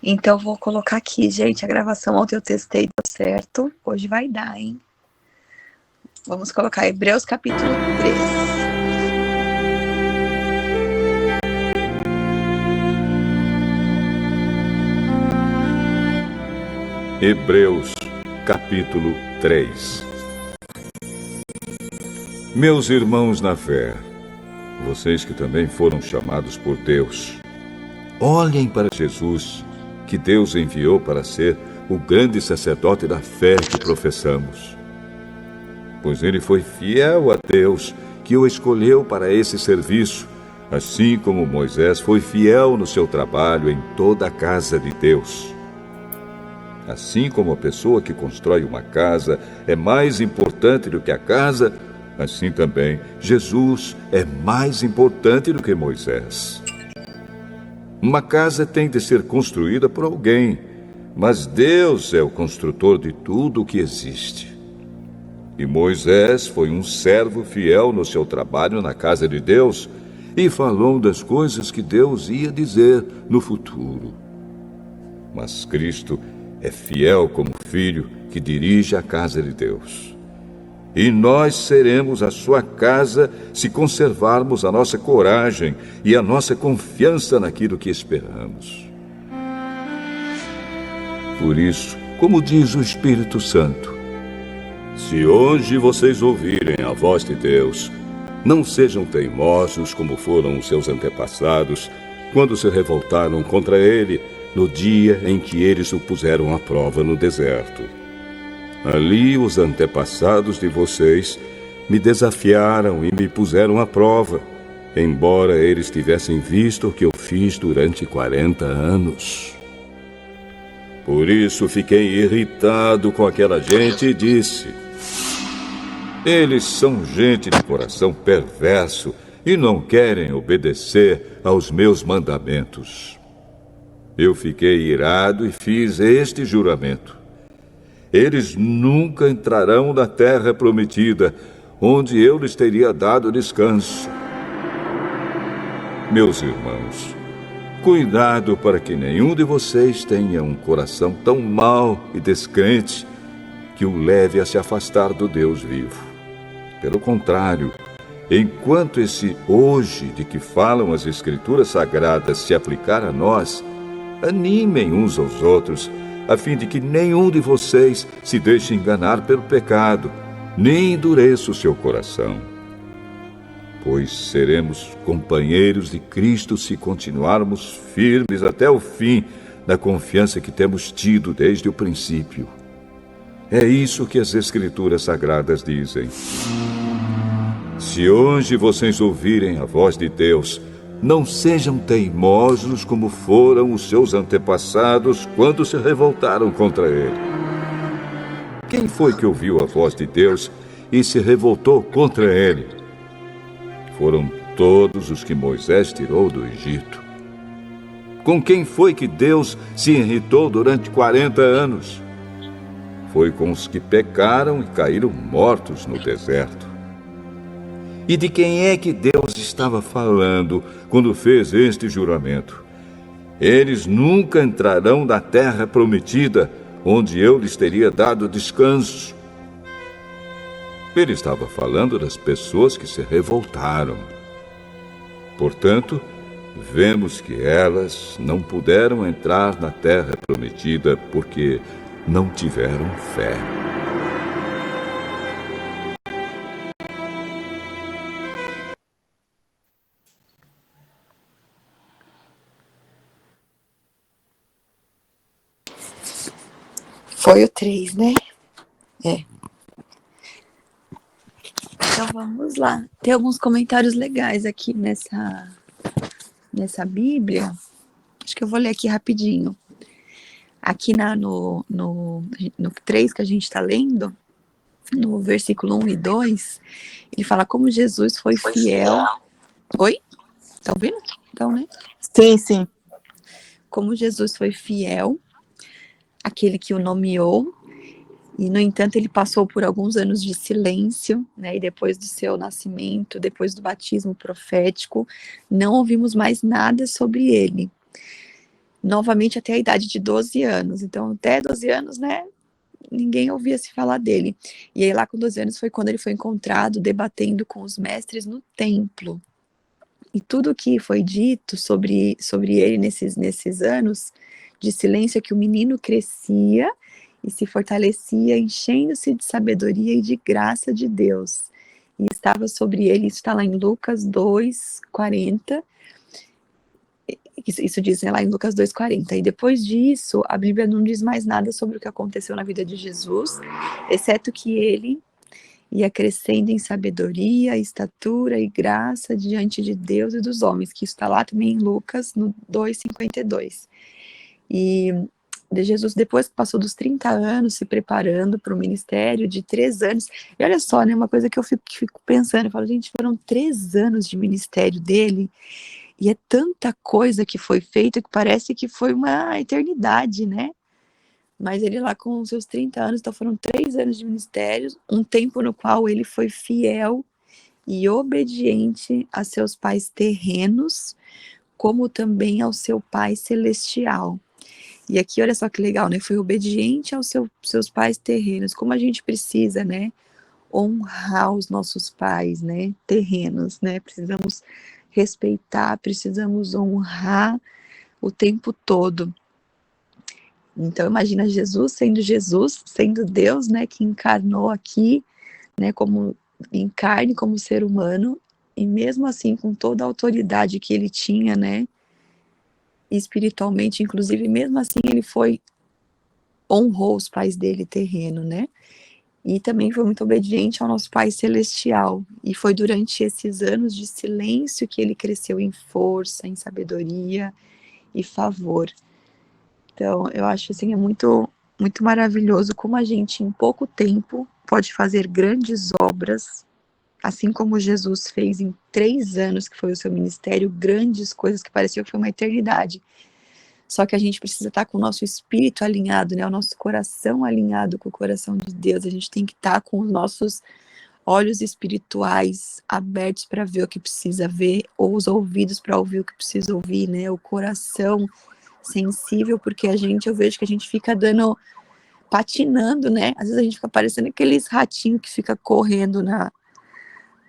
Então, vou colocar aqui, gente, a gravação ontem eu testei, deu certo. Hoje vai dar, hein? Vamos colocar Hebreus capítulo 3. Hebreus capítulo 3. Meus irmãos na fé, vocês que também foram chamados por Deus, olhem para Jesus, que Deus enviou para ser o grande sacerdote da fé que professamos. Pois ele foi fiel a Deus, que o escolheu para esse serviço, assim como Moisés foi fiel no seu trabalho em toda a casa de Deus. Assim como a pessoa que constrói uma casa é mais importante do que a casa, assim também Jesus é mais importante do que Moisés. Uma casa tem de ser construída por alguém, mas Deus é o construtor de tudo o que existe. E Moisés foi um servo fiel no seu trabalho na casa de Deus e falou das coisas que Deus ia dizer no futuro. Mas Cristo é fiel como filho que dirige a casa de Deus. E nós seremos a sua casa se conservarmos a nossa coragem e a nossa confiança naquilo que esperamos. Por isso, como diz o Espírito Santo, se hoje vocês ouvirem a voz de Deus, não sejam teimosos como foram os seus antepassados, quando se revoltaram contra ele, no dia em que eles o puseram à prova no deserto. Ali os antepassados de vocês me desafiaram e me puseram à prova, embora eles tivessem visto o que eu fiz durante 40 anos. Por isso fiquei irritado com aquela gente e disse: eles são gente de coração perverso e não querem obedecer aos meus mandamentos. Eu fiquei irado e fiz este juramento: eles nunca entrarão na terra prometida, onde eu lhes teria dado descanso. Meus irmãos, cuidado para que nenhum de vocês tenha um coração tão mau e descrente que o leve a se afastar do Deus vivo. Pelo contrário, enquanto esse hoje de que falam as Escrituras Sagradas se aplicar a nós, animem uns aos outros, a fim de que nenhum de vocês se deixe enganar pelo pecado, nem endureça o seu coração. Pois seremos companheiros de Cristo se continuarmos firmes até o fim na confiança que temos tido desde o princípio. É isso que as Escrituras Sagradas dizem. Se hoje vocês ouvirem a voz de Deus, não sejam teimosos como foram os seus antepassados quando se revoltaram contra ele. Quem foi que ouviu a voz de Deus e se revoltou contra ele? Foram todos os que Moisés tirou do Egito. Com quem foi que Deus se irritou durante 40 anos? Foi com os que pecaram e caíram mortos no deserto. E de quem é que Deus estava falando quando fez este juramento? Eles nunca entrarão na terra prometida, onde eu lhes teria dado descanso. Ele estava falando das pessoas que se revoltaram. Portanto, vemos que elas não puderam entrar na terra prometida porque não tiveram fé. Foi o 3, né? É. Então vamos lá. Tem alguns comentários legais aqui nessa Bíblia. Acho que eu vou ler aqui rapidinho. Aqui no 3 que a gente está lendo, no versículo 1 e 2, ele fala como Jesus foi fiel. Oi? Tá ouvindo? Então, né? Sim, sim. Como Jesus foi fiel àquele que o nomeou, e, no entanto, ele passou por alguns anos de silêncio, né? E depois do seu nascimento, depois do batismo profético, não ouvimos mais nada sobre ele. novamente até a idade de 12 anos. Então, até 12 anos, né, ninguém ouvia se falar dele. E aí, lá com 12 anos, foi quando ele foi encontrado debatendo com os mestres no templo. E tudo que foi dito sobre ele nesses anos de silêncio é que o menino crescia e se fortalecia, enchendo-se de sabedoria e de graça de Deus. E estava sobre ele, isso está lá em Lucas 2:40. Isso diz, né, lá em Lucas 2:40. E depois disso, a Bíblia não diz mais nada sobre o que aconteceu na vida de Jesus, exceto que ele ia crescendo em sabedoria, estatura e graça diante de Deus e dos homens, que isso está lá também em Lucas, no 2:52. E de Jesus, depois que passou dos 30 anos, se preparando para o ministério de 3 anos, e olha só, né, uma coisa que eu fico pensando, eu falo, gente, foram 3 anos de ministério dele, e é tanta coisa que foi feita que parece que foi uma eternidade, né? Mas ele lá com seus 30 anos, então foram 3 anos de ministério, um tempo no qual ele foi fiel e obediente a seus pais terrenos, como também ao seu pai celestial. E aqui, olha só que legal, né? Foi obediente aos seus pais terrenos, como a gente precisa, né? Honrar os nossos pais, né? Terrenos, né? Precisamos respeitar, precisamos honrar o tempo todo. Então, imagina Jesus, sendo Deus, né, que encarnou aqui, né, como em carne, como ser humano, e mesmo assim, com toda a autoridade que ele tinha, né, espiritualmente, inclusive, mesmo assim, ele honrou os pais dele terreno, né, e também foi muito obediente ao nosso Pai Celestial, e foi durante esses anos de silêncio que ele cresceu em força, em sabedoria e favor. Então, eu acho assim, é muito, muito maravilhoso como a gente, em pouco tempo, pode fazer grandes obras, assim como Jesus fez em 3 anos, que foi o seu ministério, grandes coisas que pareciam que foi uma eternidade. Só que a gente precisa estar com o nosso espírito alinhado, né? O nosso coração alinhado com o coração de Deus. A gente tem que estar com os nossos olhos espirituais abertos para ver o que precisa ver, ou os ouvidos para ouvir o que precisa ouvir, né? O coração sensível, porque eu vejo que a gente fica patinando, né? Às vezes a gente fica parecendo aqueles ratinhos que fica correndo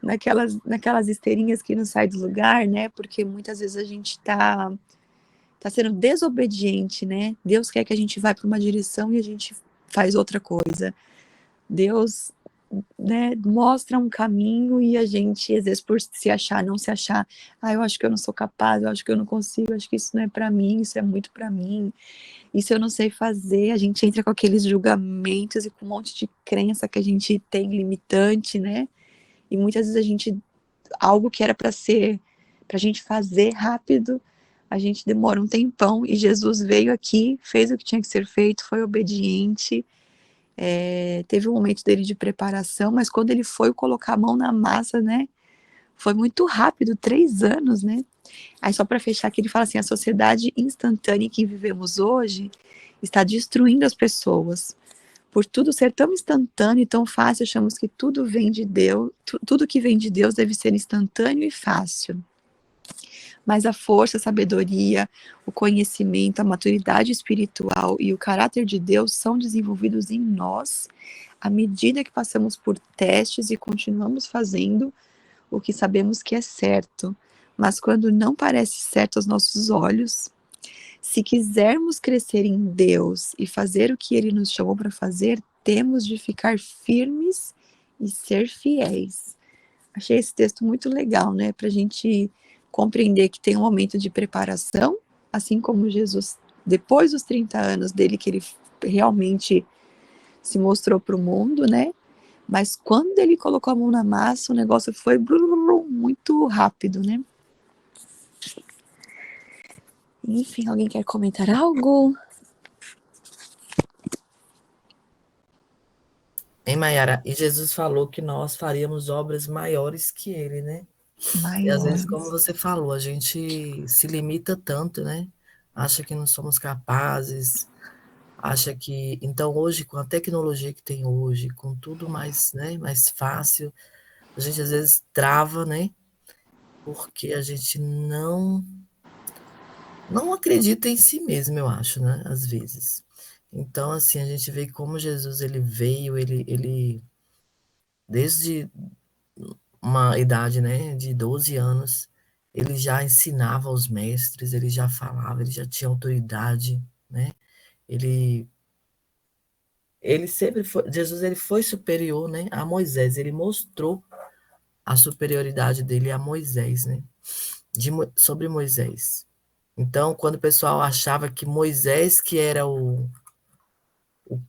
naquelas esteirinhas que não sai do lugar, né? Porque muitas vezes a gente tá sendo desobediente, né? Deus quer que a gente vá para uma direção e a gente faz outra coisa. Deus, né, mostra um caminho e a gente, às vezes, por se achar, não se achar, eu acho que eu não sou capaz, eu acho que eu não consigo, eu acho que isso não é para mim, isso é muito para mim, isso eu não sei fazer, a gente entra com aqueles julgamentos e com um monte de crença que a gente tem limitante, né? E muitas vezes algo que era para a gente fazer rápido, a gente demora um tempão, e Jesus veio aqui, fez o que tinha que ser feito, foi obediente, teve um momento dele de preparação, mas quando ele foi colocar a mão na massa, né, foi muito rápido, 3 anos, né? Aí só para fechar aqui, ele fala assim, a sociedade instantânea em que vivemos hoje está destruindo as pessoas. Por tudo ser tão instantâneo e tão fácil, achamos que tudo vem de Deus, tudo que vem de Deus deve ser instantâneo e fácil. Mas a força, a sabedoria, o conhecimento, a maturidade espiritual e o caráter de Deus são desenvolvidos em nós à medida que passamos por testes e continuamos fazendo o que sabemos que é certo. Mas quando não parece certo aos nossos olhos, se quisermos crescer em Deus e fazer o que Ele nos chamou para fazer, temos de ficar firmes e ser fiéis. Achei esse texto muito legal, né? Para a gente compreender que tem um momento de preparação, assim como Jesus, depois dos 30 anos dele, que ele realmente se mostrou para o mundo, né? Mas quando ele colocou a mão na massa, o negócio foi muito rápido, né? Enfim, alguém quer comentar algo? Hein, Mayara? E Jesus falou que nós faríamos obras maiores que ele, né? E às vezes, como Maiores. você falou, a gente se limita tanto, né? Acha que não somos capazes, acha que. Então, hoje, com a tecnologia que tem hoje, com tudo mais, né, mais fácil, a gente às vezes trava, né? Porque a gente não não acredita em si mesmo, eu acho, né? Às vezes. Então, assim, a gente vê como Jesus ele veio, ele desde uma idade, né, de 12 anos, ele já ensinava aos mestres, ele já falava, ele já tinha autoridade, né? Ele ele sempre foi, Jesus ele foi superior, né, a Moisés, ele mostrou a superioridade dele a Moisés, né? Sobre Moisés. Então, quando o pessoal achava que Moisés que era o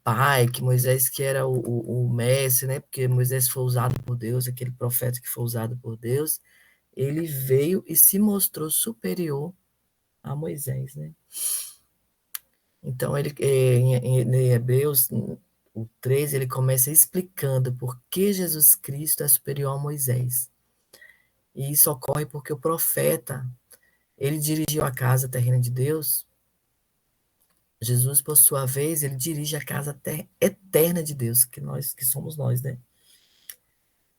pai, que Moisés que era o mestre, né? Porque Moisés foi usado por Deus, aquele profeta que foi usado por Deus, ele veio e se mostrou superior a Moisés, né? Então, ele, em Hebreus, o 3, ele começa explicando por que Jesus Cristo é superior a Moisés. E isso ocorre porque o profeta, ele dirigiu a casa terrena de Deus. Jesus, por sua vez, ele dirige a casa eterna de Deus, que somos nós, né?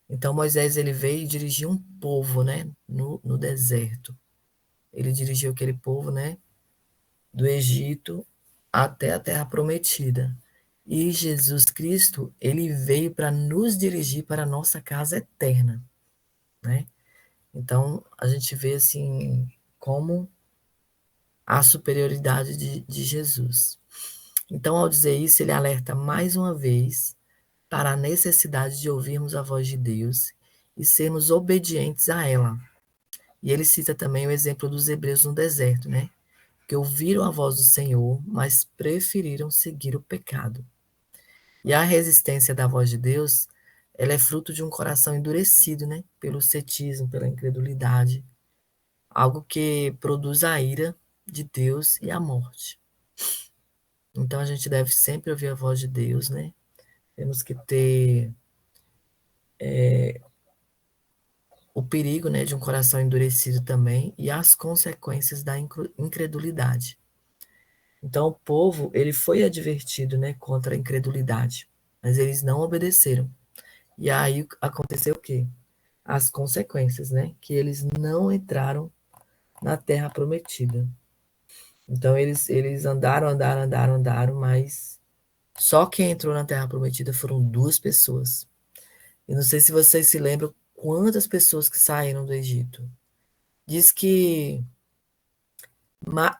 Então, Moisés, ele veio e dirigiu um povo, né? No deserto. Ele dirigiu aquele povo, né? Do Egito até a Terra Prometida. E Jesus Cristo, ele veio para nos dirigir para a nossa casa eterna, né? Então, a gente vê, assim, como a superioridade de Jesus. Então, ao dizer isso, ele alerta mais uma vez para a necessidade de ouvirmos a voz de Deus e sermos obedientes a ela. E ele cita também o exemplo dos hebreus no deserto, né? Que ouviram a voz do Senhor, mas preferiram seguir o pecado. E a resistência da voz de Deus, ela é fruto de um coração endurecido, né? Pelo ceticismo, pela incredulidade, algo que produz a ira de Deus e a morte. Então a gente deve sempre ouvir a voz de Deus, né? Temos que ter o perigo, né, de um coração endurecido também e as consequências da incredulidade. Então o povo, ele foi advertido, né, contra a incredulidade, mas eles não obedeceram. E aí aconteceu o quê? As consequências, né, que eles não entraram na terra prometida. Então eles andaram, mas só quem entrou na terra prometida foram 2 pessoas. E não sei se vocês se lembram quantas pessoas que saíram do Egito. Diz que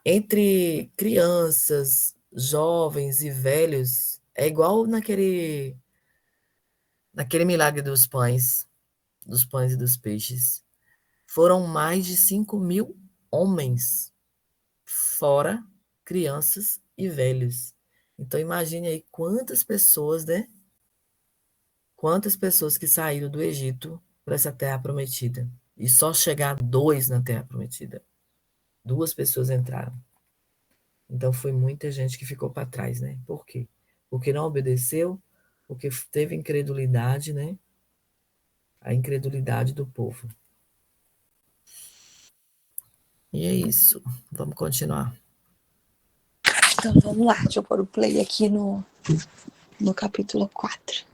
entre crianças, jovens e velhos, é igual naquele milagre dos pães e dos peixes. Foram mais de 5.000 homens, fora crianças e velhos. Então imagine aí quantas pessoas, né? Quantas pessoas que saíram do Egito para essa terra prometida. E só chegar 2 na terra prometida. 2 pessoas entraram. Então foi muita gente que ficou para trás, né? Por quê? Porque não obedeceu, porque teve incredulidade, né? A incredulidade do povo. E é isso. Vamos continuar. Então vamos lá, deixa eu pôr o play aqui no capítulo 4.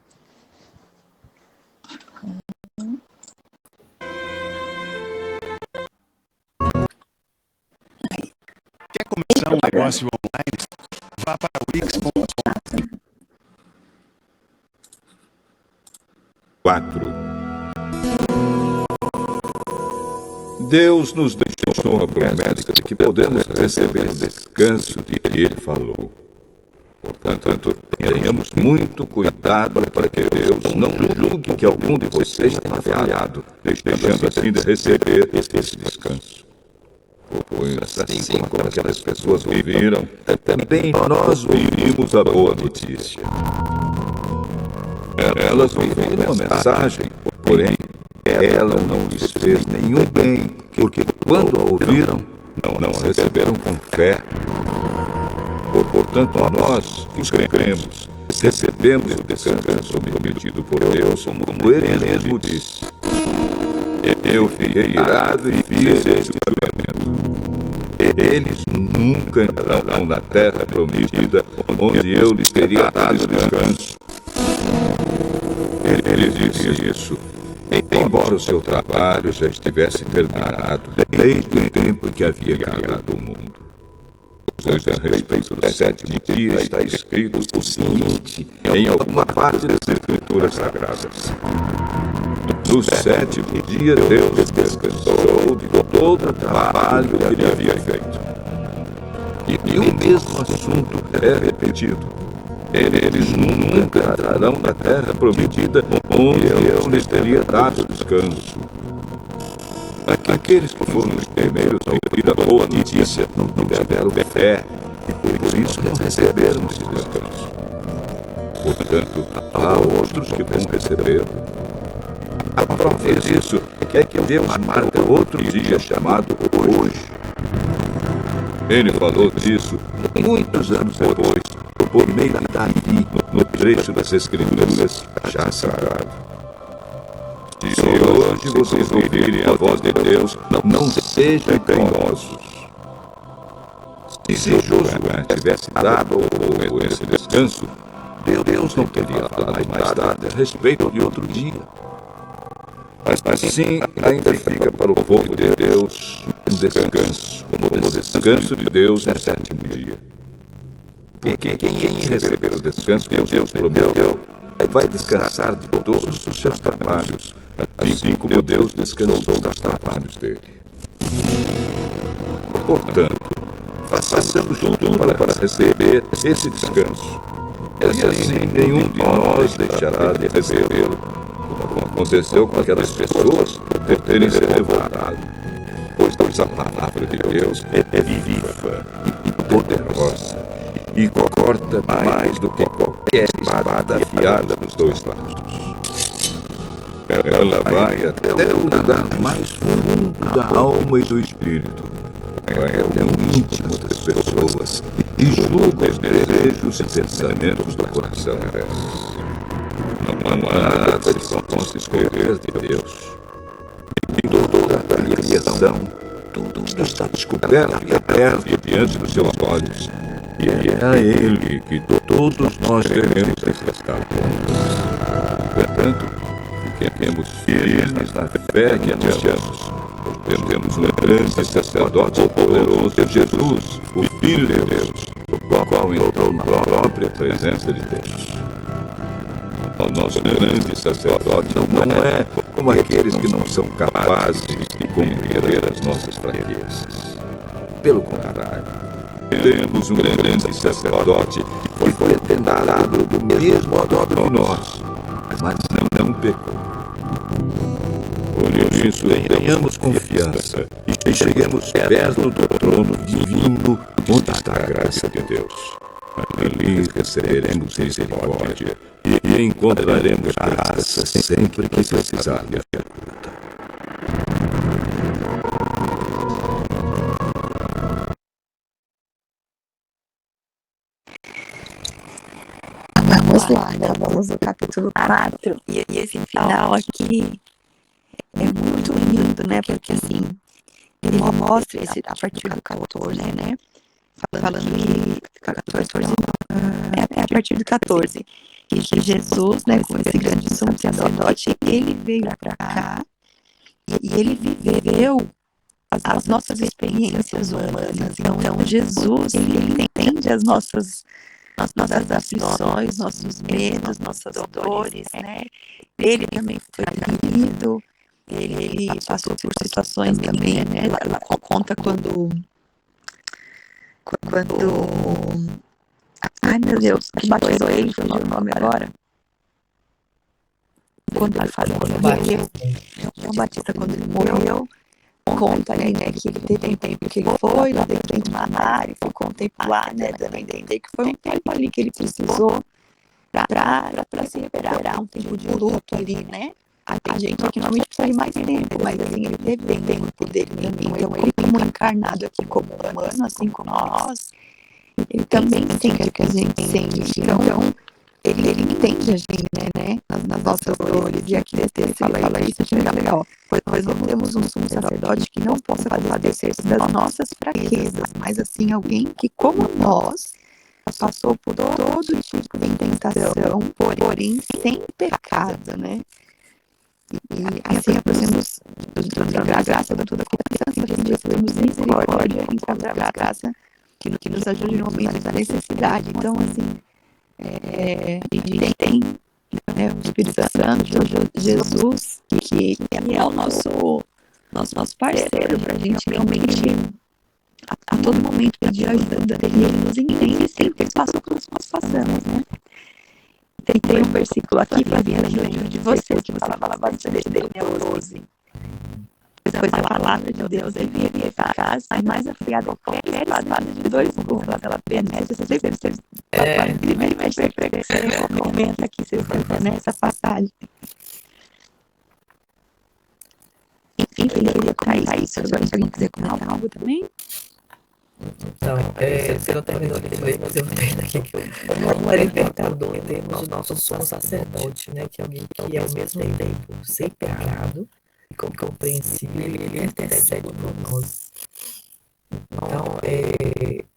Quer começar um negócio online? Vá para o Wix.com. 4. Deus nos deixou uma promessa de que podemos receber o descanso de que Ele falou. Portanto, tenhamos muito cuidado para que Deus não julgue que algum de vocês tenha falhado, deixando assim de receber esse descanso. Pois assim como aquelas pessoas ouviram, também nós ouvimos a boa notícia. Elas ouviram a mensagem, porém, ela não lhes fez nenhum bem, porque quando a ouviram, não a receberam com fé. Portanto, nós, os que cremos, recebemos o descanso prometido por Deus, como Ele mesmo disse. Eu fiquei irado e fiz esse juramento. Eles nunca entrarão na terra prometida, onde eu lhes teria dado descanso. Ele disse isso, embora o seu trabalho já estivesse terminado desde o tempo em que havia criado o mundo. pois a respeito do sétimo dia está escrito o seguinte em alguma parte das Escrituras Sagradas: no sétimo dia Deus descansou de todo o trabalho que ele havia feito. E o mesmo assunto é repetido. Eles nunca entrarão na terra prometida, onde eu lhes teria dado descanso. Aqueles que foram os primeiros a ouvir a boa notícia não tiveram fé, e por isso não receberam esse descanso. Portanto, há outros que vão receber. A prova disso é que Deus marca outro dia chamado hoje. Ele falou disso muitos anos depois, por meio de Davi, no trecho das Escrituras já sagrado. Se hoje vocês ouvirem a voz de Deus, não sejam teimosos. E se Josué tivesse dado ao povo esse descanso, Deus não teria falado mais nada a respeito de outro dia. Mas assim ainda fica para o povo de Deus um descanso, como o descanso de Deus no sétimo dia. Porque quem receber o descanso que Deus prometeu vai descansar de todos os seus trabalhos, assim como Deus descansou dos trabalhos dele. Portanto, façamos tudo para receber esse descanso. E assim nenhum de nós deixará de recebê-lo, como aconteceu com aquelas pessoas por terem se revoltado. Pois a palavra de Deus é viva e poderosa, e corta mais do que qualquer espada afiada dos dois lados. Ela vai até o lugar mais fundo da alma e do espírito. Vai até o íntimo das pessoas e julga os desejos e pensamentos do coração. Não há nada que possa esconder de Deus. Em toda a criação, tudo está descoberto e aberto diante dos seus olhos. E é a Ele que todos nós devemos prestar contas. Portanto, fiquemos firmes na fé que anunciamos. Temos um grande sacerdote poderoso, Jesus, o Filho de Deus, o qual entrou na própria presença de Deus. O nosso grande sacerdote não é como aqueles que não são capazes de compreender as nossas fraquezas. Pelo contrário, temos um grande sacerdote que foi tentado do mesmo modo que nós, mas não pecou. Por isso, tenhamos confiança e cheguemos perto do trono divino, onde está a graça de Deus. Ali receberemos misericórdia e encontraremos graça sempre que precisarmos de ajuda. Vamos lá, vamos no capítulo 4. E esse final aqui é muito lindo, né? Porque assim, ele mostra a partir do 14, né? Falando que 14 não, é a partir do 14, que Jesus, né, com esse grande sumo sacerdote, ele veio para cá e ele viveu as nossas experiências humanas. Então Jesus, ele entende as nossas aflições, nossos medos, nossas dores, né? Ele também foi traído, ele passou por situações também, né? Ela conta quando ai meu Deus, que batizou ele, foi o nome agora? Quando ele morreu, João Batista, quando ele morreu, conta, né, que ele teve um tempo que ele foi lá dentro de uma área e foi contemplar, né, dando a entender que foi um tempo ali que ele precisou para se recuperar, um tempo de luto ali, né? A gente aqui normalmente precisa de mais tempo, mas assim, ele teve bem tempo dele também. Então, ele como encarnado aqui como humano, assim como nós, ele também sente o que a gente sente. Então, ele entende a gente, né, nas nossas dores. E aqui nesse texto ele fala isso, achei legal. Pois não temos um sumo sacerdote que não possa padecer das nossas fraquezas, mas assim, alguém que, como nós, passou por todo tipo de tentação, porém sem pecado, né? E assim aprendemos da graça, da toda confiança, que recebemos misericórdia, encontramos graça que nos ajude no momento da necessidade. Então, assim, a gente tem, né, o Espírito Santo, Jesus, que é o nosso parceiro para a gente realmente a todo momento pedir ajuda dele, ele nos entende sempre, ele passa o que nós passamos, né? Tem um versículo aqui, Flavinha, lembro de você, que você falava bastante dele, né, o 12. Pois a palavra de Deus é viva e eficaz, e mais afiada que qualquer espada de 2 gumes. Ela penetra, você comenta aqui, você nessa passagem. Enfim, eu queria colocar isso. Agora, se alguém quiser comentar algo também. Então, você não terminou de ler, mas eu vou ter aqui que como libertador temos o nosso sumo sacerdote, né? Que é alguém que é ao mesmo tempo sem pecado e compreensível, ele intercede por nós. Então,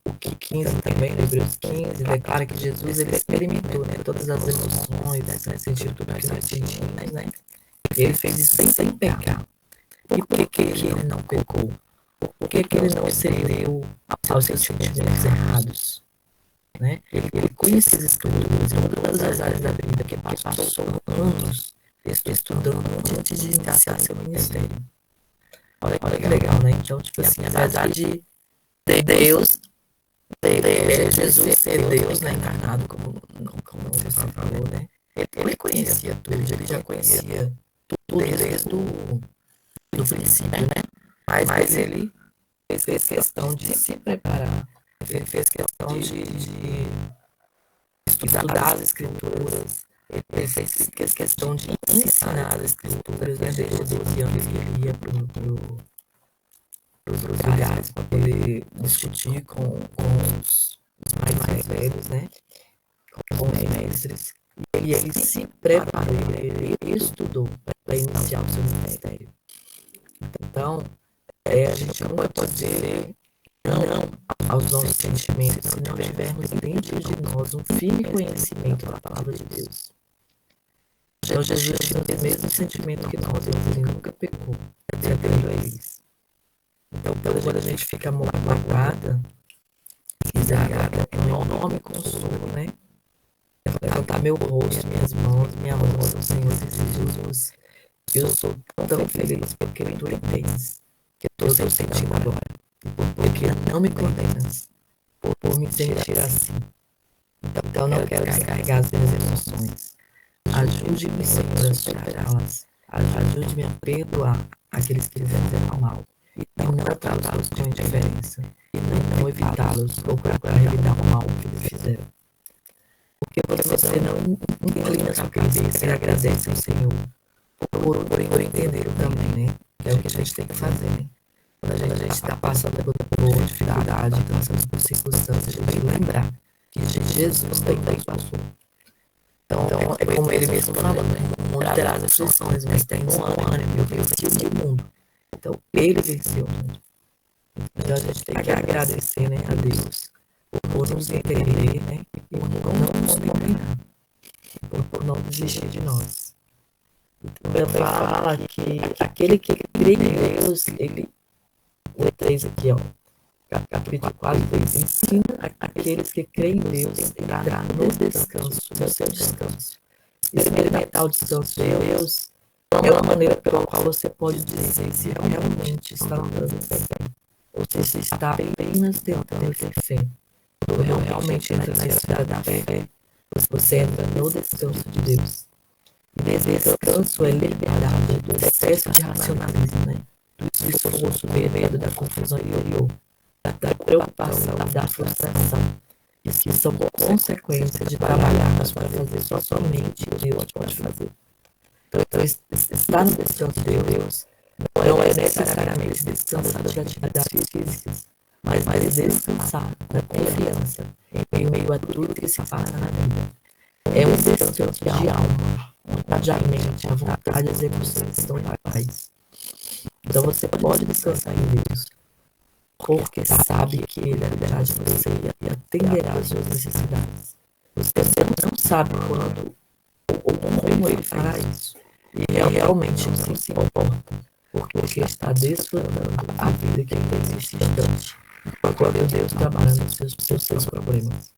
o que 15 também, no Hebreus 15, declara que Jesus ele experimentou, né, todas as emoções, né, sentiu tudo que nós sentimos, né? E ele fez isso sem pecar. E por que ele não pecou? Por que ele não cedeu aos seus sentimentos errados? Né? Ele conhecia as escrituras em todas as áreas da vida, que passou anos estudando antes de iniciar seu ministério. Olha que legal, né? Então, tipo assim, apesar de Deus, Jesus ser Deus, né, encarnado, como você falou, né? Ele conhecia tudo, ele já conhecia tudo desde do princípio, né? Mas ele fez questão de se preparar, ele fez questão de estudar as escrituras, ele fez questão de ensinar as escrituras, né? Desde 12 anos que ele ia para os lugares para poder discutir com os mais velhos, né? Com os mestres. E ele se preparou, ele estudou para iniciar o seu ministério. Então, a gente não pode dizer não aos nossos sentimentos se não tivermos dentro de nós um firme conhecimento da palavra de Deus. Então, Jesus tinha o mesmo sentimento que nós, ele nunca pecou, atendendo a eles. Então, quando a gente fica magoada, exagada, é um enorme consolo, né? Levantar meu rosto, minhas mãos, minha voz ao Senhor Jesus. Eu sou tão feliz porque tu entendes que eu estou sentindo agora. Porque não me condenas por me sentir assim. Então não quero descarregar as minhas emoções. Ajude-me, Senhor, a superá-las. Ajude-me a perdoar aqueles que fizeram mal. E não tratá-los com indiferença. E não evitá-los ou procurar revidar o mal que eles fizeram. Porque você não inclina sua cabeça e agradece ao Senhor por entender também, né? Que é o que a gente tem que fazer, né? Quando a gente está passando por dificuldade, passando por circunstâncias, a gente lembrar que Jesus também passou. Então, é como ele mesmo falou, né? O mundo terá as aflições, mas tem um ânimo, eu venci o mundo. Então, ele venceu o mundo. Então, a gente tem que agradecer, né, a Deus por nos entender, né? E por não nos condenar, por não desistir de nós. Então, fala que aquele que crê em Deus, ele, o 3 aqui, ó, capítulo 4, diz, ensina aqueles que creem em Deus a entrar no descanso, no seu descanso. Experimentar o descanso de Deus é uma maneira pela qual você pode dizer se realmente está andando fé, ou se está apenas tentando ter fé. Ou realmente entra na esfera da fé, você entra no descanso de Deus. Descanso é liberdade do excesso de racionalismo, né? Do esforço, do medo, da confusão interior, da preocupação, da frustração, que são consequências de trabalharmos para fazer somente o que Deus pode fazer. Então, estar no descanso de Deus não é necessariamente descansar das atividades físicas, mas descansar da confiança em meio a tudo que se passa na vida. É um descanso de alma, onde a mente, a vontade e as emoções estão em paz. Então você pode descansar em Deus, porque sabe que Ele atenderá de você e atenderá às suas necessidades. Você não sabe quando ou como Ele fará isso. E realmente não se importa, porque está desfrutando a vida que Ele tem neste instante. Procure Deus trabalhando nos seus problemas.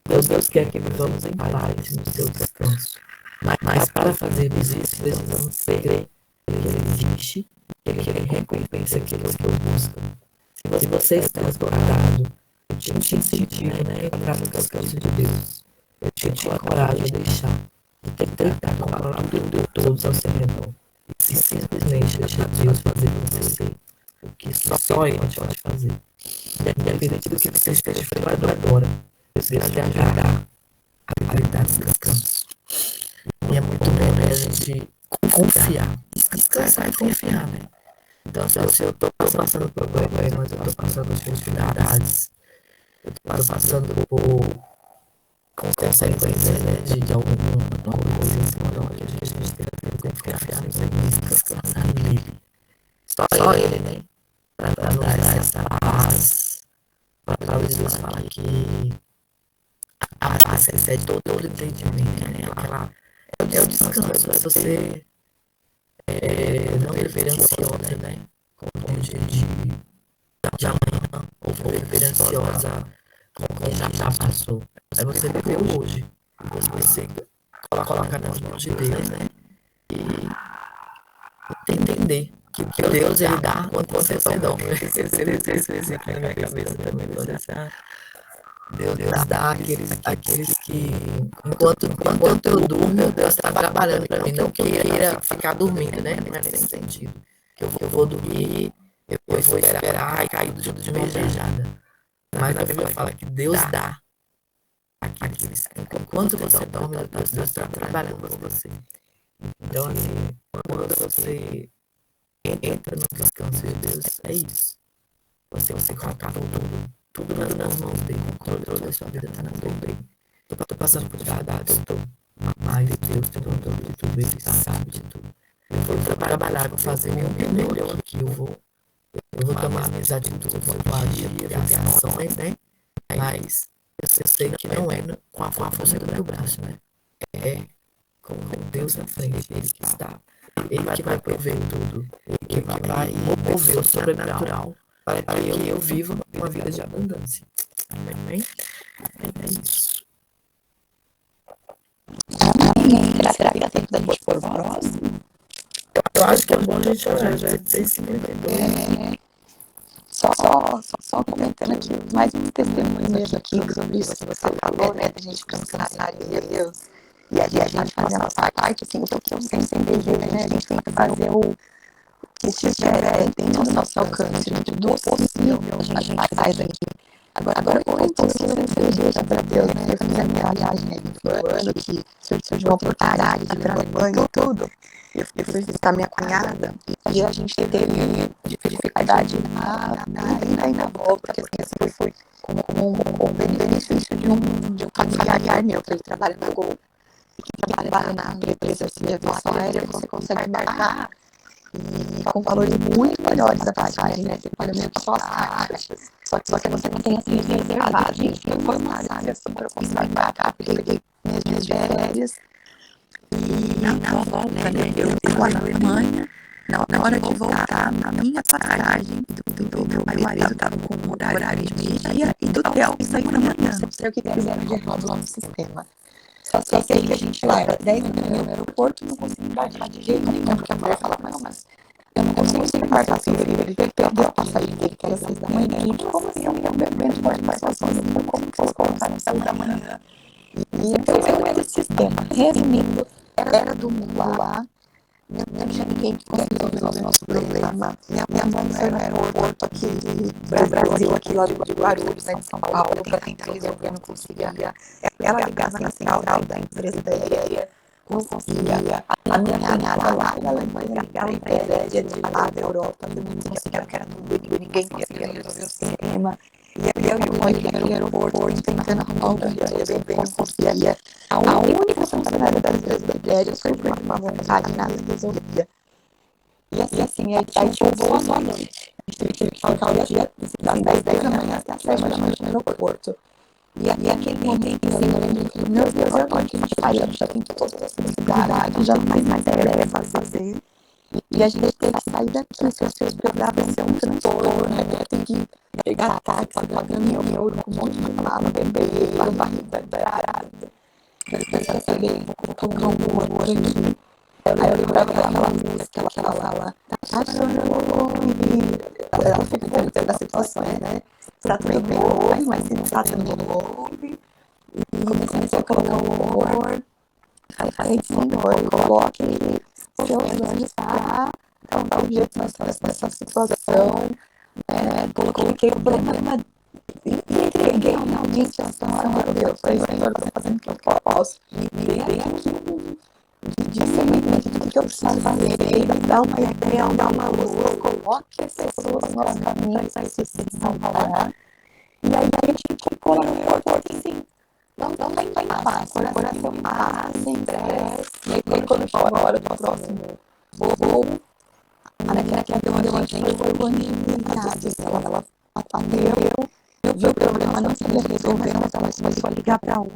Deus quer que vivamos em paz no seu descanso. Mas para fazermos isso, precisamos crer que Ele existe, que Ele recompensa aqueles que o buscam. Se você está esgotado, eu te incentivo a entrar no descanso de Deus. Eu te encorajo a deixar de tentar controlar tudo e todos ao seu redor. E simplesmente deixar Deus fazer por você o que só Ele pode fazer. Independente do que você esteja fazendo agora, Deus te ajudará a libertar esse descanso. E é muito bom, né, a gente confiar. Descansar e confiar, né? Então, se eu estou passando por problemas, eu estou passando por dificuldades, eu estou passando por consequências, né, de alguma coisa em cima da hora, a gente tem que confiar nele, descansar nele. Só ele, né? Para nos dar essa paz. Para Jesus falar que a paz excede todo entendimento, né? É o descanso, é você não viver ansiosa, né? Com o dia de amanhã, ou viver ansiosa com quem já passou. É você viver o hoje. Você coloca nas mãos de Deus, né? E entender que Deus ele dá quando você dorme. Esse exemplo na minha cabeça também. Deus dá aqueles que, enquanto eu durmo, Deus está trabalhando para mim. Não queira ficar dormindo, né? Não é nesse sentido. Que eu vou dormir, eu vou esperar e cair de mejejada. Mas a Bíblia fala que Deus dá aqueles que, enquanto você dorme, Deus está trabalhando por você. Então, assim, quando você entra no descanso de Deus, é isso. Você colocar tudo nas mãos dele, o controle da sua vida está nas mãos dele. Estou passando por dificuldades, mas Deus tem controle de tudo, Ele sabe de tudo. Eu vou trabalhar, vou fazer meu melhor aqui, eu vou tomar minhas atitudes, eu vou agir, eu vou ter ações, né? Mas eu sei que não é com a força do meu braço, né? É com Deus na frente, Ele que está. Ele que vai prover tudo, Ele que vai mover o sobrenatural para que eu viva uma vida de abundância. Amém? É isso. Amém. Será que dá tempo da gente for próximo? Eu acho que é bom a gente orar, já é 6h52. Só comentando aqui mais um testemunho mesmo aqui sobre isso que você falou, né? Da gente descansar em Deus. E a gente fazer a nossa parte, assim, o que eu sempre desejo, né? A gente tem que fazer o que estiver dentro do nosso alcance, dentro do possível, a gente faz aqui. Agora como é possível você deseja para Deus, né? Eu fiz a minha viagem aí no ano que surgiu de uma oportunidade de tomar banho e tudo. Eu fui visitar minha cunhada e a gente teve dificuldade na ida e na volta, porque assim, foi como um benefício de um familiar meu, que ele trabalha na Gol, que trabalha na empresa de aviação aérea, você consegue embarcar e com valores muito melhores da passagem, né? Você paga menos só as taxas, só que você não tem assim reservado. Gente, não foi uma área sobre eu conseguir embarcar, porque eu peguei minhas férias e na volta, né? Eu fui lá na Alemanha. Na hora de voltar, na minha passagem, do meu marido estava com um horário de meio-dia e do hotel saiu na manhã. Não sei o que fizeram de errado lá no sistema. Só sei que a gente lá era 10 da manhã no aeroporto, não consegui embarcar de jeito nenhum, porque a mulher falava, não, mas eu não consigo embarcar assim, ele perdeu a passagem dele, que era 6 da manhã, gente, como assim, eu me bebendo pode embarcar sozinho, como que eles colocaram 7 da manhã? E então esse sistema, resumindo, era domingo lá, não tinha ninguém que conseguia resolver o nosso problema. Minha mãe foi no aeroporto aqui do Brasil, aqui lá de Guarulhos, né, de São Paulo, para tentar resolver, não conseguia. Ela ligava na central da empresa da aérea, não conseguia. A minha cunhada lá da Alemanha ligava em empresa de lá da Europa, não conseguia, que era domingo, ninguém conseguia resolver o sistema. E eu e o Rony no aeroporto, tentando arrumar um dia de resolver, não conseguia. A única funcionária das empresas da aérea foi por uma vontade, nada resolvia. E assim, a gente voou à noite. A gente teve que ficar o dia das 10 da manhã até as 7 da noite no aeroporto. E aquele momento, assim, eu lembro que, meu Deus, agora o que a gente faz? A gente já tem todas as possibilidades, já não mais ideia para fazer. E a gente tem que sair daqui, se vocês preparavam ser um transtorno, né? Tem que pegar táxi, pagando em euro, com um monte de mala, bebê, a barriga grávida. Depois eu peguei, vou colocar um outro aqui. Aí eu lembrava daquela música que ela fala, tá chorando, ela fica perguntando da situação, né? Se tá tudo bem hoje, mas se não tá, você não ouve. E comecei a colocar o louvor. Aí falei, Senhor, coloque seus anjos pra dar um jeito nessa situação. Coloquei o problema e entreguei realmente a situação a Deus. Falei, Senhor, eu tô fazendo o que eu posso. Me dê aqui de discernimento do que eu preciso fazer, me dá uma ideia, dá uma luz, coloque as pessoas no nosso caminho para isso se salvar. E aí a gente ficou no porto assim, não tem paz, coração em paz, sem estresse. E aí quando chegou a hora do próximo voo, a Naquela deu a gente foi o anjo ela atendeu, viu o problema, não sabia resolver, mas ela começou a ligar para um.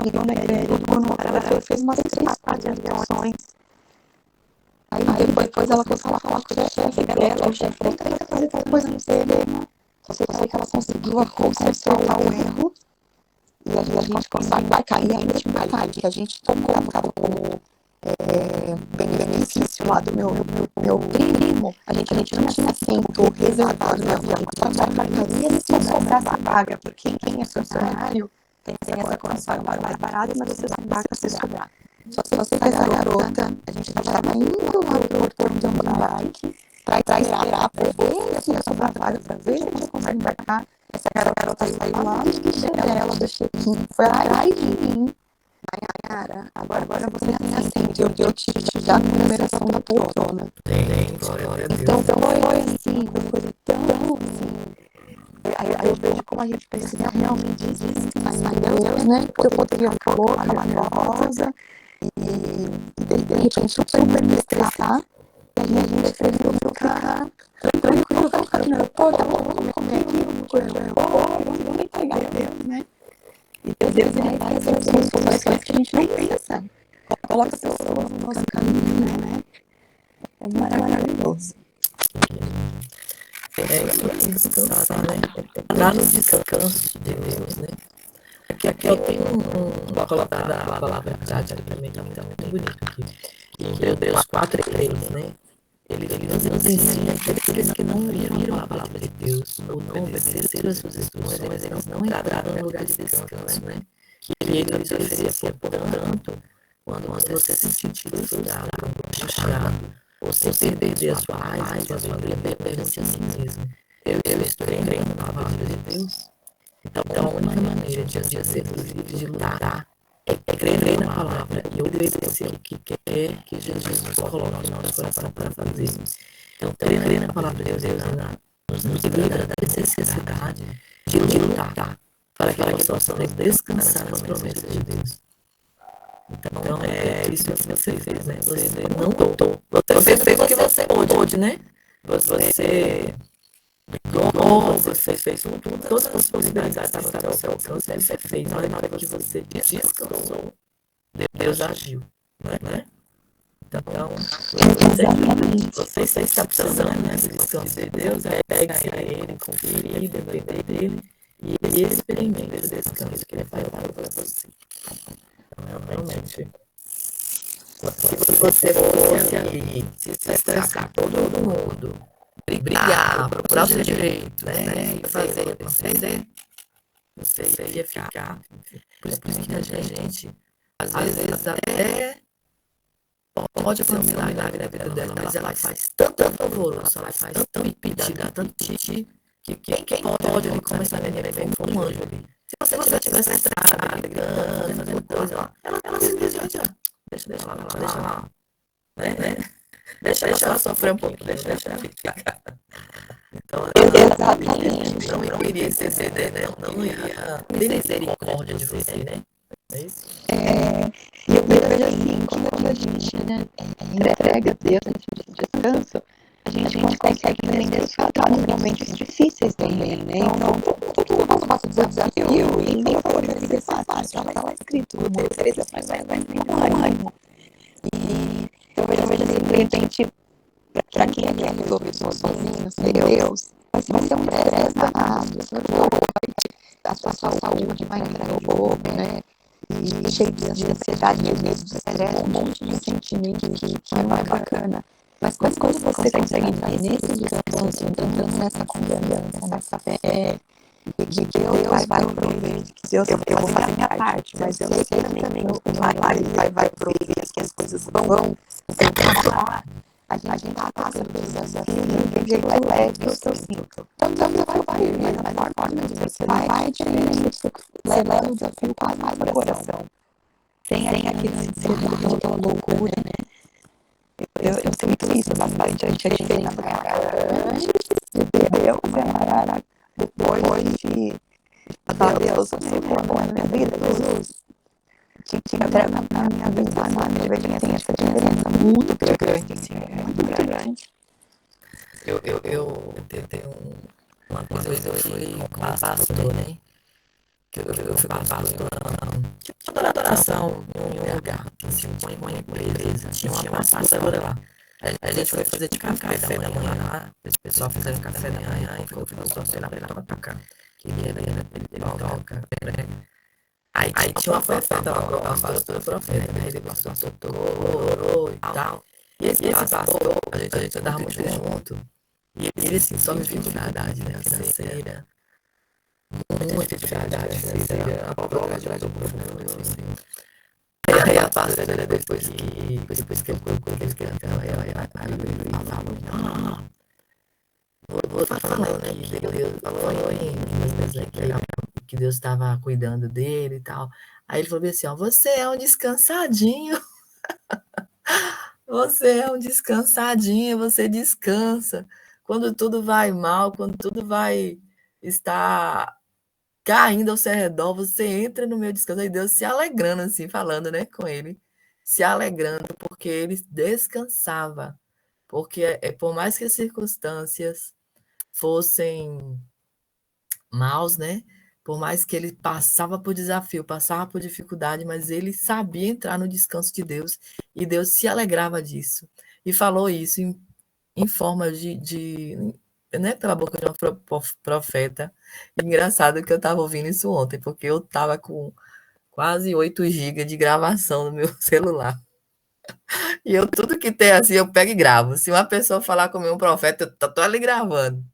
Ligou na igreja, ela fez umas 3 ligações. Aí depois ela começou a falar com o chefe dela, o chefe tenta fazer tal coisa no sistema. Só sei que ela conseguiu consertar o erro. E a gente consegue marcar. E aí nesse detalhe que a gente tomou como benefício lá do meu primo, a gente não tinha assento reservado no avião. A gente marcaria se sobrasse a vaga, porque quem é funcionário tem essa condição mais barata, mas você embarca se sobrar. Só sei que essa garota, a gente estava indo lá pro portão de embarque para esperar para ver se ia sobrar vaga, para ver se a gente consegue embarcar. Essa garota saiu lá do guichê dela, do check-in, foi atrás de mim. Cara, agora você tem assento, eu te já com numeração da poltrona. Então foi assim, foi tão assim. Aí eu vejo como a gente precisa realmente descansar em Deus, né? Porque eu poderia ficar louca, nervosa, e de repente super me estressar. E a gente preferiu ficar tranquilo, ficar no aeroporto, vamos comer aqui, vamos correr no aeroporto, vamos entregar a Deus, né? E Deus ele vai fazer as soluções que a gente nem pensa. Coloca pessoas no nosso caminho, né? É maravilhoso. É descansar, né? Lá no descanso de Deus, né? Aqui eu tenho uma palavra prática também, que é muito bonito aqui. Que Hebreus 4:3, né? Ele nos ensina que aqueles que não ouviram a palavra de Deus, ou não obedeceram as suas instruções, eles não entraram no lugar de descanso, né? Que ele lhes oferecia, portanto, quando você se sentir frustrado, angustiado, ou sem perder a sua paz, a sua alegria, pergunte a si mesmo: eu estou crendo na palavra de Deus? Então, a única maneira de sermos livres de lutar é crer na palavra e obedecer o que quer que Jesus coloque no nosso coração para fazer. Então, crer na palavra de Deus nos livra da necessidade de lutar para que nós possamos descansar nas promessas de Deus. Então, é isso que você fez, né? Você não lutou. Você fez o que você pôde, né? Você brigou, você fez todas as possibilidades que estavam ao seu alcance, você fez. Na hora que você descansou, Deus agiu, né? Então, você está precisando desse descanso de Deus, pegue-se a Ele, confie, depender dele e experimente esse descanso que Ele vai dar para você. Então, realmente, se você fosse ali, se estressar todo mundo, brigar, procurar o seu direito, né? E fazer acontecer, você ia ficar. Por isso que a gente, às vezes, até pode acontecer um milagre na vida dela, mas ela faz tanto alvoroço, ela faz tanto pedido, tanto titi, que quem pode ali começar a ver foi um anjo ali. Se você tivesse estrada, brigando, fazendo coisa lá, ela simplesmente, deixa lá, né? Deixa ela sofrer um pouquinho, deixa ela ficar. Então, exatamente. Não iria interceder, né? Não iria ter misericórdia de você, né? É isso? E eu vejo assim, quando a gente entrega a Deus esse descanso, a gente consegue também desfrutar nos momentos difíceis também, né? Então, todo mundo passa por desafio e ninguém falou que a vida é fácil, já vai lá escrito, tristeza, mas vai nenhum ânimo. E eu vejo assim, de repente, Para quem quer resolver sozinho, sem Deus, vai ser um estresse danado. A sua saúde vai entrar em jogo, né? E cheio de ansiedade, de medo, de estresse, um monte de sentimento que não é bacana. Mas quando você consegue entrar nesse descanso, entrando nessa confiança, nessa fé, de que Deus vai prover, de que Deus, eu vou fazer a minha parte, mas eu sei também que o Pai vai prover, que as coisas vão se encaixar. A gente passa pelos desafios de um jeito leve, eu sinto. Então Deus vai firme, da melhor forma de você vai diferente, você leva o desafio quase mais no coração. Sem aquele sentimento, aquela loucura, né? Eu sinto isso bastante, a diferença antes de Deus era depois de Deus, você for bom na minha vida, Jesus, que entrega na minha vida, sabe? Eu vejo que tem essa diferença muito grande, assim, muito grande. Eu tenho uma coisa, eu fui com pastor, né? Que eu fui com pastor, tipo de adoração em um lugar, assim, uma empresa, tinha uma pastora lá. A gente foi fazer de café da manhã lá, o pessoal fazendo café da manhã, e ficou o pastor lá pra tocar. Que ele toca, né? Aí tinha uma profeta lá, o pastor profeta, né? Ele pastor orou e tal. E esse pastor, a gente andava muito junto. E ele assim, só vivia de verdade, né? Financeira. Muita de verdade financeira. A própria de profunda, assim. Aí a pastora, depois que ele colocou aquele cantão, aí ele falava, vou falando, né? Deus falou em Minas, né? Que Deus estava cuidando dele e tal. Aí ele falou assim, ó, você é um descansadinho. Você é um descansadinho, você descansa. Quando tudo vai mal, quando tudo vai estar caindo ao seu redor, você entra no meu descanso. E Deus se alegrando, assim, falando, né, com ele. Se alegrando, porque ele descansava. Porque por mais que as circunstâncias fossem maus, né? Por mais que ele passava por desafio, passava por dificuldade, mas ele sabia entrar no descanso de Deus e Deus se alegrava disso. E falou isso em forma né, pela boca de uma profeta. Engraçado que eu estava ouvindo isso ontem, porque eu estava com quase 8 GB de gravação no meu celular. E eu, tudo que tem assim, eu pego e gravo. Se uma pessoa falar comigo, um profeta, eu tô ali gravando.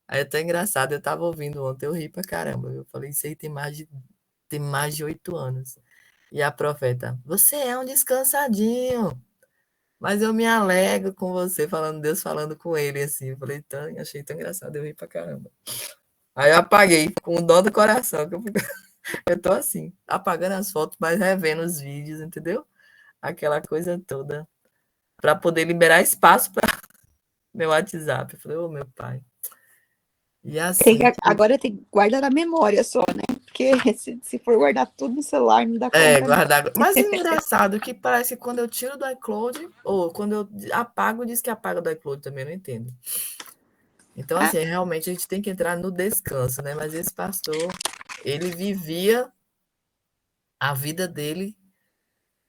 Aí é até engraçado, eu estava ouvindo ontem, eu ri pra caramba. Eu falei, isso aí tem mais de 8 anos. E a profeta, você é um descansadinho, mas eu me alegro com você, falando, Deus falando com ele, assim. Eu falei, achei tão engraçado, eu ri pra caramba. Aí eu apaguei, com dó do coração, que eu tô assim, apagando as fotos, mas revendo os vídeos, entendeu? Aquela coisa toda, para poder liberar espaço para meu WhatsApp. Eu falei, ô meu pai. E assim. Agora tem que guardar na memória só, né? Porque se for guardar tudo no celular, não dá conta. Guardar. Mas é engraçado que parece que quando eu tiro do iCloud, ou quando eu apago, diz que apaga do iCloud também, eu não entendo. Então, assim, realmente a gente tem que entrar no descanso, né? Mas esse pastor, ele vivia a vida dele,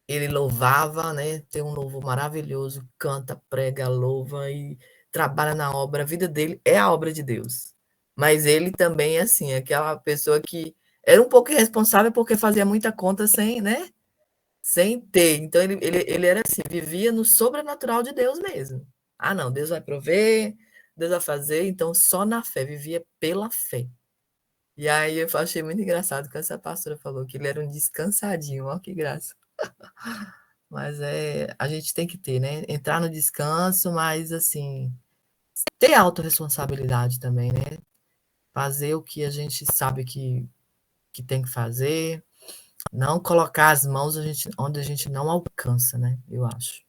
ele louvava, né? Tem um louvor maravilhoso, canta, prega, louva e trabalha na obra. A vida dele é a obra de Deus. Mas ele também, assim, aquela pessoa que era um pouco irresponsável porque fazia muita conta sem, né? Sem ter. Então, ele era assim, vivia no sobrenatural de Deus mesmo. Ah, não, Deus vai prover, Deus vai fazer, então só na fé, vivia pela fé. E aí eu achei muito engraçado que essa pastora falou que ele era um descansadinho, ó que graça. Mas a gente tem que ter, né? Entrar no descanso, mas assim, ter autorresponsabilidade também, né? Fazer o que a gente sabe que tem que fazer, não colocar as mãos onde a gente não alcança, né? Eu acho.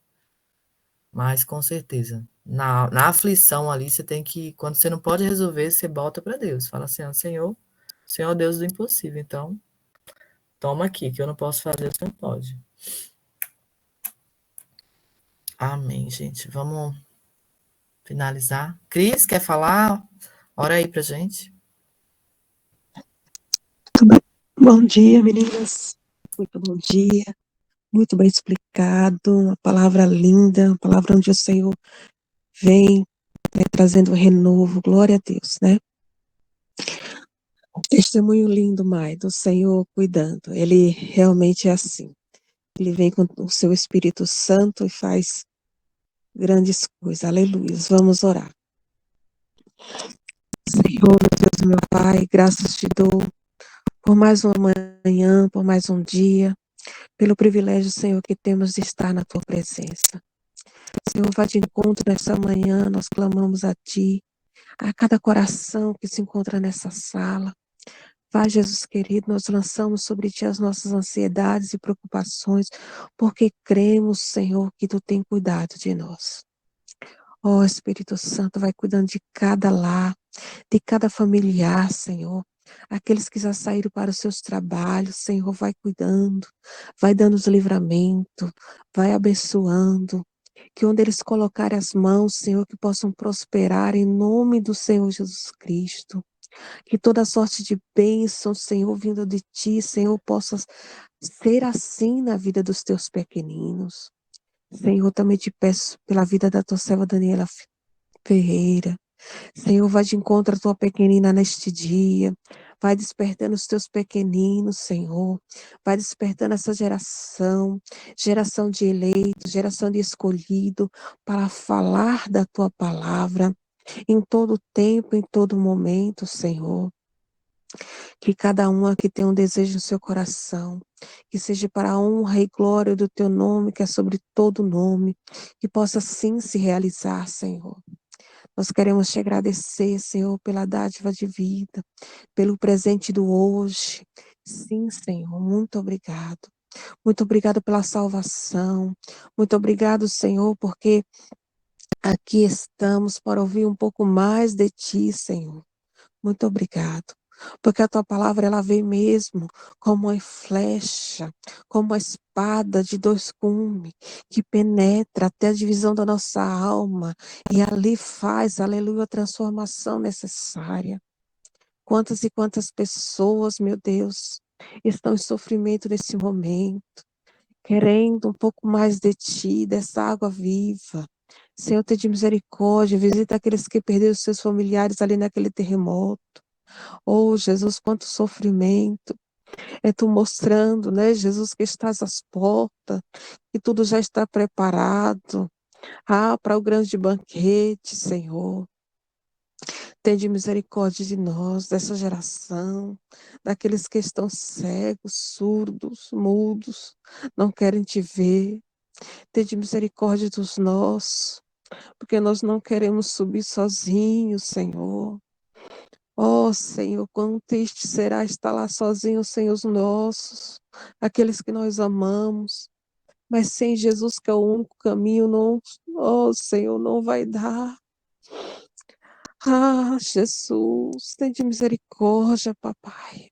Mas com certeza, na aflição ali, você tem que, quando você não pode resolver, você volta para Deus. Fala assim, Senhor Deus do impossível, então toma aqui, que eu não posso fazer, você não pode. Amém, gente. Vamos finalizar. Cris, quer falar? Ora aí pra gente. Bom dia, meninas. Muito bom dia. Muito bem explicado. Uma palavra linda, uma palavra onde o Senhor vem, né, trazendo renovo, glória a Deus, né? Testemunho lindo, Mai, do Senhor cuidando. Ele realmente é assim. Ele vem com o seu Espírito Santo e faz grandes coisas. Aleluia. Vamos orar. Senhor, meu Deus e meu Pai, graças te dou por mais uma manhã, por mais um dia, pelo privilégio, Senhor, que temos de estar na tua presença. Senhor, vá de encontro nessa manhã, nós clamamos a ti, a cada coração que se encontra nessa sala. Vá, Jesus querido, nós lançamos sobre ti as nossas ansiedades e preocupações, porque cremos, Senhor, que tu tem cuidado de nós. Ó Espírito Santo, vai cuidando de cada lar, de cada familiar, Senhor. Aqueles que já saíram para os seus trabalhos, Senhor, vai cuidando, vai dando os livramentos, vai abençoando. Que onde eles colocarem as mãos, Senhor, que possam prosperar em nome do Senhor Jesus Cristo. Que toda sorte de bênção, Senhor, vindo de ti, Senhor, possa ser assim na vida dos teus pequeninos. Senhor, também te peço pela vida da tua serva Daniela Ferreira. Senhor, vai de encontro à tua pequenina neste dia. Vai despertando os teus pequeninos, Senhor. Vai despertando essa geração, geração de eleitos, geração de escolhido, para falar da tua palavra em todo tempo, em todo momento, Senhor. Que cada um aqui tenha um desejo no seu coração, que seja para a honra e glória do teu nome, que é sobre todo nome, que possa sim se realizar, Senhor. Nós queremos te agradecer, Senhor, pela dádiva de vida, pelo presente do hoje. Sim, Senhor, muito obrigado. Muito obrigado pela salvação. Muito obrigado, Senhor, porque aqui estamos para ouvir um pouco mais de ti, Senhor. Muito obrigado. Porque a tua palavra, ela vem mesmo como uma flecha, como uma espada de dois gumes, que penetra até a divisão da nossa alma, e ali faz, aleluia, a transformação necessária. Quantas e quantas pessoas, meu Deus, estão em sofrimento nesse momento, querendo um pouco mais de ti, dessa água viva. Senhor, tenha de misericórdia, visita aqueles que perderam seus familiares ali naquele terremoto. Oh, Jesus, quanto sofrimento. É tu mostrando, né, Jesus, que estás às portas, que tudo já está preparado. Para o grande banquete, Senhor. Tende misericórdia de nós, dessa geração, daqueles que estão cegos, surdos, mudos, não querem te ver. Tende misericórdia dos nossos, porque nós não queremos subir sozinhos, Senhor. Oh, Senhor, quão triste será estar lá sozinho sem os nossos, aqueles que nós amamos. Mas sem Jesus, que é o único caminho, não, oh, Senhor, não vai dar. Jesus, tem de misericórdia, papai.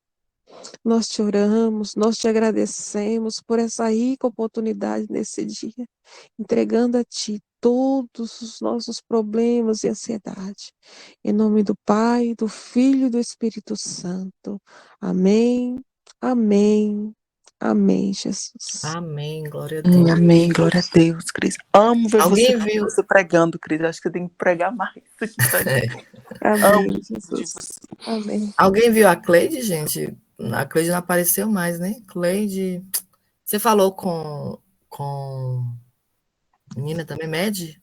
Nós te oramos, nós te agradecemos por essa rica oportunidade nesse dia, entregando a ti todos os nossos problemas e ansiedade. Em nome do Pai, do Filho e do Espírito Santo. Amém, amém, amém, Jesus. Amém, glória a Deus. Amém, glória a Deus, Cris. Amo ver Alguém viu? você pregando, Cris. Acho que eu tenho que pregar mais. Amém, Jesus. Amém. Alguém viu a Cleide, gente? A Cleide não apareceu mais, né? Cleide, você falou com menina também, Med?